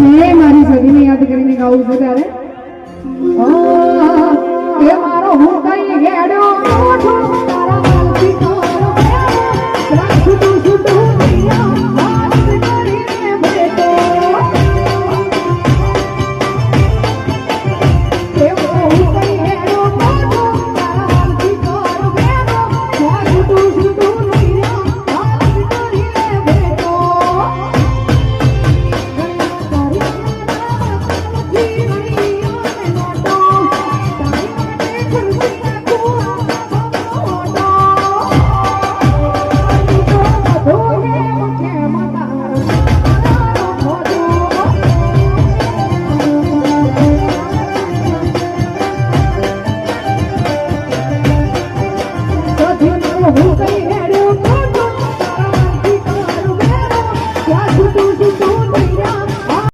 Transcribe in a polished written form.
અને મારી સદીને યાદ કરીને ગાવું છું ત્યારે એ મારો હું કઈ હેડ્યો